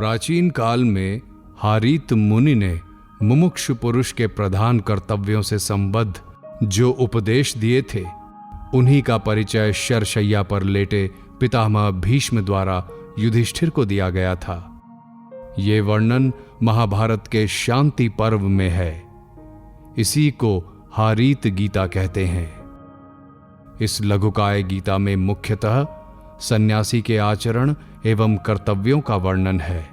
प्राचीन काल में हारीत मुनि ने मुमुक्षु पुरुष के प्रधान कर्तव्यों से संबद्ध जो उपदेश दिए थे, उन्हीं का परिचय शरशय्या पर लेटे पितामह भीष्म द्वारा युधिष्ठिर को दिया गया था। ये वर्णन महाभारत के शांति पर्व में है। इसी को हारीत गीता कहते हैं। इस लघुकाय गीता में मुख्यतः सन्यासी के आचरण एवं कर्तव्यों का वर्णन है।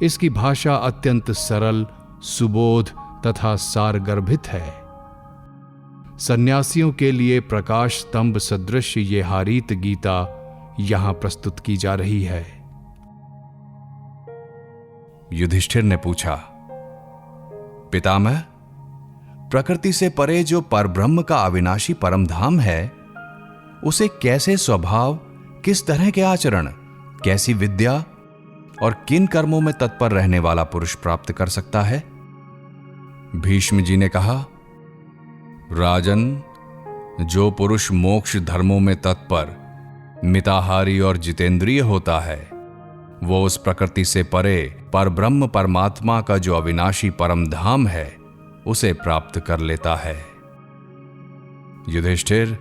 इसकी भाषा अत्यंत सरल, सुबोध तथा सारगर्भित है। सन्यासियों के लिए प्रकाश स्तंभ सदृश ये हारीत गीता यहां प्रस्तुत की जा रही है। युधिष्ठिर ने पूछा, पितामह, प्रकृति से परे जो परब्रह्म का अविनाशी परम धाम है, उसे कैसे स्वभाव, किस तरह के आचरण, कैसी विद्या और किन कर्मों में तत्पर रहने वाला पुरुष प्राप्त कर सकता है? भीष्म जी ने कहा, राजन, जो पुरुष मोक्ष धर्मों में तत्पर, मिताहारी और जितेंद्रिय होता है, वो उस प्रकृति से परे परब्रह्म परमात्मा का जो अविनाशी परम धाम है, उसे प्राप्त कर लेता है। युधिष्ठिर,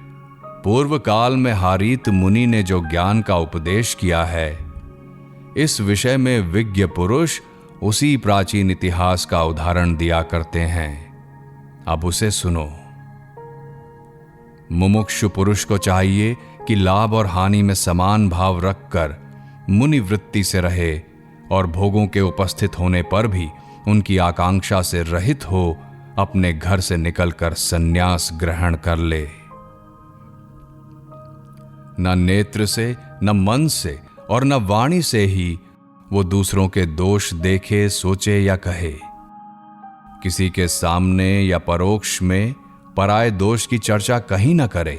पूर्व काल में हारीत मुनि ने जो ज्ञान का उपदेश किया है, इस विषय में विज्ञ पुरुष उसी प्राचीन इतिहास का उदाहरण दिया करते हैं। अब उसे सुनो। मुमुक्षु पुरुष को चाहिए कि लाभ और हानि में समान भाव रखकर मुनि वृत्ति से रहे और भोगों के उपस्थित होने पर भी उनकी आकांक्षा से रहित हो अपने घर से निकलकर संन्यास ग्रहण कर ले। न नेत्र से, न मन से और न वाणी से ही वो दूसरों के दोष देखे, सोचे या कहे। किसी के सामने या परोक्ष में पराये दोष की चर्चा कहीं न करे।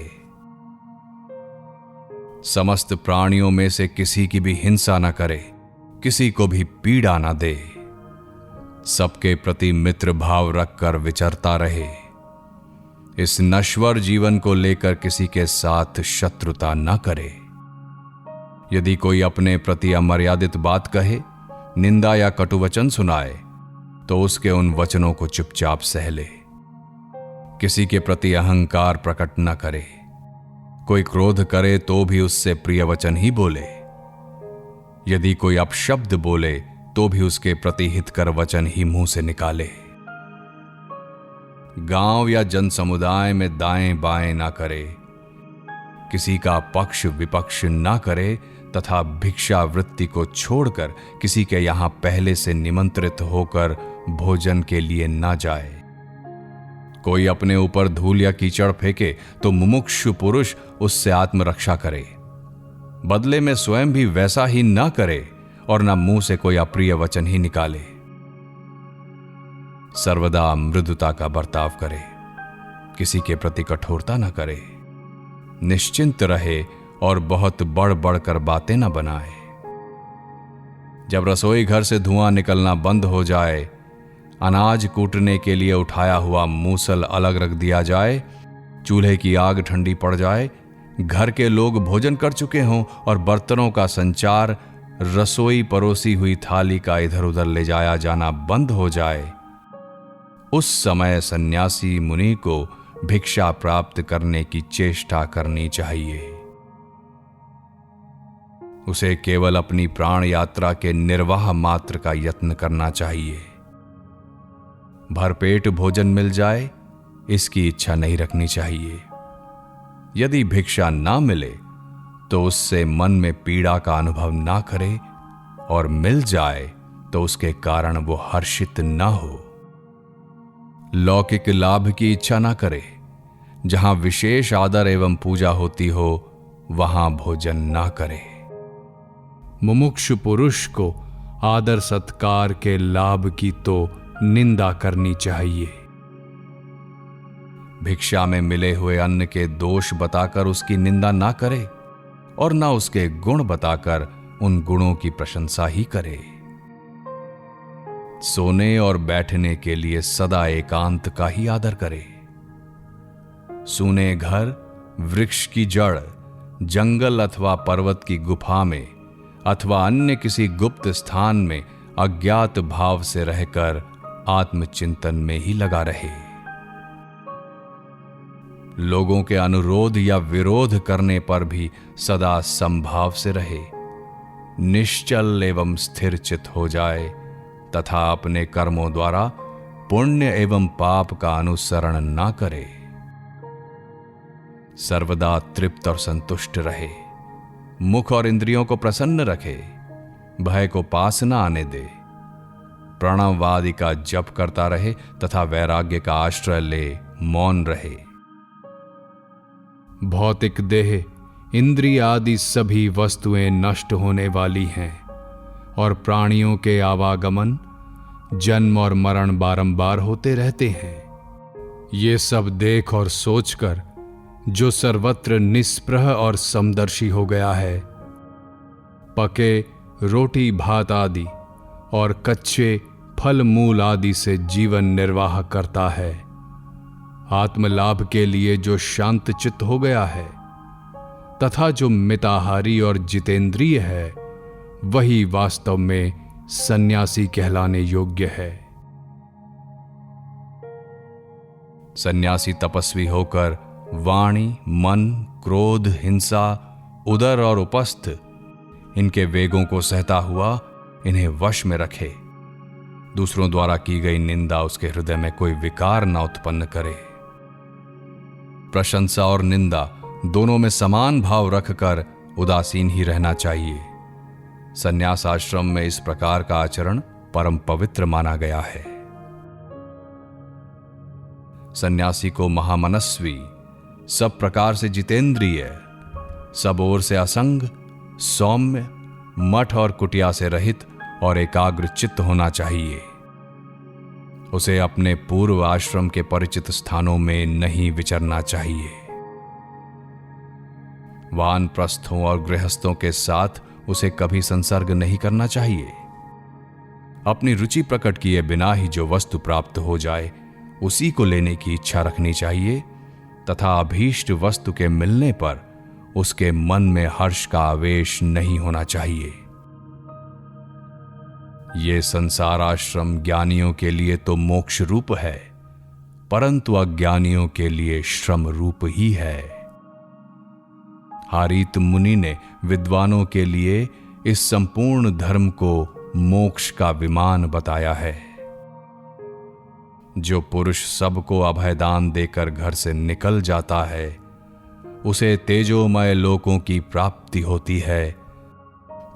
समस्त प्राणियों में से किसी की भी हिंसा न करे, किसी को भी पीड़ा न दे। सबके प्रति मित्र भाव रखकर विचरता रहे। इस नश्वर जीवन को लेकर किसी के साथ शत्रुता न करे। यदि कोई अपने प्रति अमर्यादित बात कहे, निंदा या कटुवचन सुनाए, तो उसके उन वचनों को चुपचाप सह ले। किसी के प्रति अहंकार प्रकट न करे। कोई क्रोध करे तो भी उससे प्रिय वचन ही बोले। यदि कोई अपशब्द बोले तो भी उसके प्रति हितकर वचन ही मुंह से निकाले। गांव या जन समुदाय में दाएं बाएं ना करे, किसी का पक्ष विपक्ष ना करे तथा भिक्षा वृत्ति को छोड़कर किसी के यहां पहले से निमंत्रित होकर भोजन के लिए ना जाए। कोई अपने ऊपर धूल या कीचड़ फेंके तो मुमुक्षु पुरुष उससे आत्मरक्षा करे। बदले में स्वयं भी वैसा ही ना करे और ना मुंह से कोई अप्रिय वचन ही निकाले। सर्वदा मृदुता का बर्ताव करे, किसी के प्रति कठोरता न करे, निश्चिंत रहे और बहुत बढ़ बढ़कर बातें न बनाए। जब रसोई घर से धुआं निकलना बंद हो जाए, अनाज कूटने के लिए उठाया हुआ मूसल अलग रख दिया जाए, चूल्हे की आग ठंडी पड़ जाए, घर के लोग भोजन कर चुके हों और बर्तनों का संचार, रसोई परोसी हुई थाली का इधर उधर ले जाया जाना बंद हो जाए, उस समय सन्यासी मुनि को भिक्षा प्राप्त करने की चेष्टा करनी चाहिए। उसे केवल अपनी प्राण यात्रा के निर्वाह मात्र का यत्न करना चाहिए। भरपेट भोजन मिल जाए, इसकी इच्छा नहीं रखनी चाहिए। यदि भिक्षा ना मिले तो उससे मन में पीड़ा का अनुभव ना करे, और मिल जाए तो उसके कारण वो हर्षित ना हो। लौकिक लाभ की इच्छा ना करे। जहां विशेष आदर एवं पूजा होती हो, वहां भोजन ना करे। मुमुक्षु पुरुष को आदर सत्कार के लाभ की तो निंदा करनी चाहिए। भिक्षा में मिले हुए अन्न के दोष बताकर उसकी निंदा ना करे और ना उसके गुण बताकर उन गुणों की प्रशंसा ही करे। सोने और बैठने के लिए सदा एकांत का ही आदर करे। सूने घर, वृक्ष की जड़, जंगल अथवा पर्वत की गुफा में अथवा अन्य किसी गुप्त स्थान में अज्ञात भाव से रहकर आत्मचिंतन में ही लगा रहे। लोगों के अनुरोध या विरोध करने पर भी सदा समभाव से रहे, निश्चल एवं स्थिर चित हो जाए तथा अपने कर्मों द्वारा पुण्य एवं पाप का अनुसरण ना करे। सर्वदा तृप्त और संतुष्ट रहे, मुख और इंद्रियों को प्रसन्न रखे, भय को पास न आने दे, प्रणववादि का जप करता रहे तथा वैराग्य का आश्रय ले मौन रहे। भौतिक देह, इंद्रिय आदि सभी वस्तुएं नष्ट होने वाली हैं और प्राणियों के आवागमन, जन्म और मरण बारंबार होते रहते हैं। ये सब देख और सोचकर जो सर्वत्र निस्पृह और समदर्शी हो गया है, पके रोटी भात आदि और कच्चे फल मूल आदि से जीवन निर्वाह करता है, आत्मलाभ के लिए जो शांत चित्त हो गया है तथा जो मिताहारी और जितेंद्रिय है, वही वास्तव में सन्यासी कहलाने योग्य है। सन्यासी तपस्वी होकर वाणी, मन, क्रोध, हिंसा, उदर और उपस्थ इनके वेगों को सहता हुआ इन्हें वश में रखे। दूसरों द्वारा की गई निंदा उसके हृदय में कोई विकार न उत्पन्न करे। प्रशंसा और निंदा दोनों में समान भाव रखकर उदासीन ही रहना चाहिए। संन्यास आश्रम में इस प्रकार का आचरण परम पवित्र माना गया है। सन्यासी को महामनस्वी, सब प्रकार से जितेंद्रिय, सब ओर से असंग, सौम्य, मठ और कुटिया से रहित और एकाग्र चित्त होना चाहिए। उसे अपने पूर्व आश्रम के परिचित स्थानों में नहीं विचरना चाहिए। वानप्रस्थों और गृहस्थों के साथ उसे कभी संसर्ग नहीं करना चाहिए। अपनी रुचि प्रकट किए बिना ही जो वस्तु प्राप्त हो जाए उसी को लेने की इच्छा रखनी चाहिए तथा अभीष्ट वस्तु के मिलने पर उसके मन में हर्ष का आवेश नहीं होना चाहिए। ये संसार आश्रम ज्ञानियों के लिए तो मोक्ष रूप है, परंतु अज्ञानियों के लिए श्रम रूप ही है। हारीत मुनि ने विद्वानों के लिए इस संपूर्ण धर्म को मोक्ष का विमान बताया है। जो पुरुष सबको अभयदान देकर घर से निकल जाता है, उसे तेजोमय लोकों की प्राप्ति होती है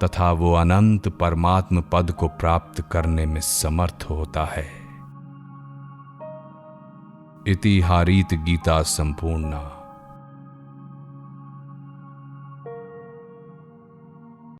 तथा वो अनंत परमात्म पद को प्राप्त करने में समर्थ होता है। इति हारीत गीता संपूर्णा।